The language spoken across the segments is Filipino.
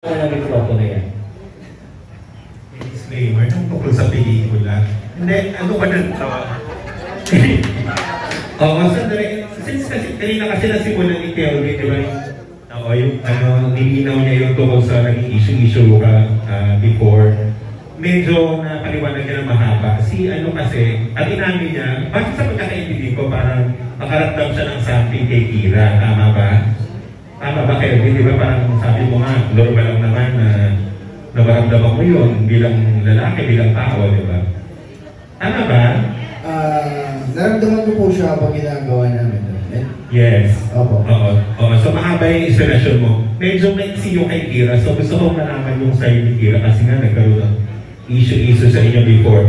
Maraming photo na yan. Disclaimer, nung tungkol sa pelikula. Hindi, ano ba nang tawa? Oo, sandali. Since kasi, kanina kasi nasimulan ni Kelvin, di ba? Oo, yung nilinaw niya yung tungkol sa naging issue before. Medyo napaliwanag niya na mahaba. Si kasi, at inamin niya, bakit sa pagkakaintindi ko, parang makaramdam siya ng something kay Kira. Tama ba? Tama ba, Kelvin? Di ba parang sabi mo nga, normal lang naman na nabaramdaman mo yun bilang lalaki, bilang tao, di ba? Tama ba? Naramdaman ko po siya habang ginagawa namin. Yes. Opo. Oo. So mahaba yung instalasyon mo. Medyo maiksi yung kay Kira. So gusto kong malaman yung sa'yo ni Kira kasi nga nagkaroon ng issue sa inyo before.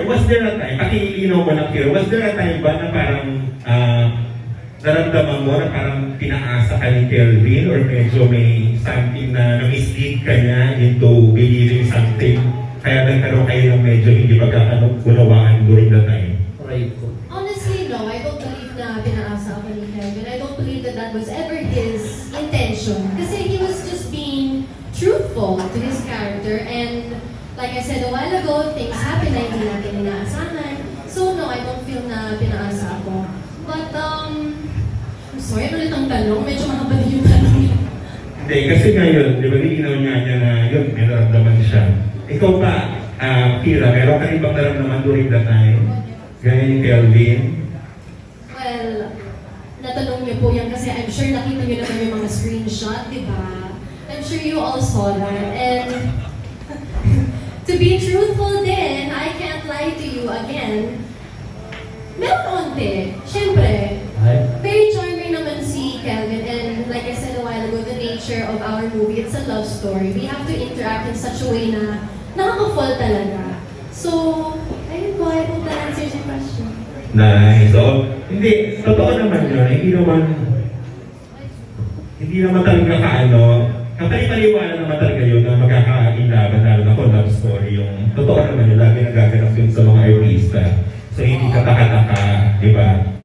Was there a time, pakilinaw mo ng Kira, was there a time ba na parang naramdaman mo na parang pinaasa ka ni Kelvin or medyo may something na na-mislead ka niya into believing something kaya nagkaroon kayo ng medyo hindi pagkakaunawaan during the time? Right ko. Honestly, no. I don't believe na pinaasa ako ni Kelvin. I don't believe that that was ever his intention. Kasi he was just being truthful to his character, and like I said a while ago, things happen na hindi natin inaasahan. So no, I don't feel na pinaasa ako. But I'm sorry, ano ulit ang tanong? Medyo mahaba din yung tanong niya. Hindi, kasi ngayon, di ba nilinaw niya na yun, may naramdaman siya. Ikaw ba, Kira, meron ka ibang naramdaman during that time? Gaya ni Kelvin? Well, natanong niyo po yan kasi I'm sure nakita niyo naman yung mga screenshot, di ba? I'm sure you all saw that. And to be truthful din, I can't lie to you again. Meron konti. Siyempre, very charming naman si Kelvin, and like I said a while ago, the nature of our movie, it's a love story. We have to interact in such a way na nakaka-fall talaga. So, ayun po, I hope that answers your question. Nice. So, hindi, totoo naman yun. Hindi naman talaga kapalipaliwala naman talaga yun na magkakainlaban lalo na kung love story yung totoo naman yun.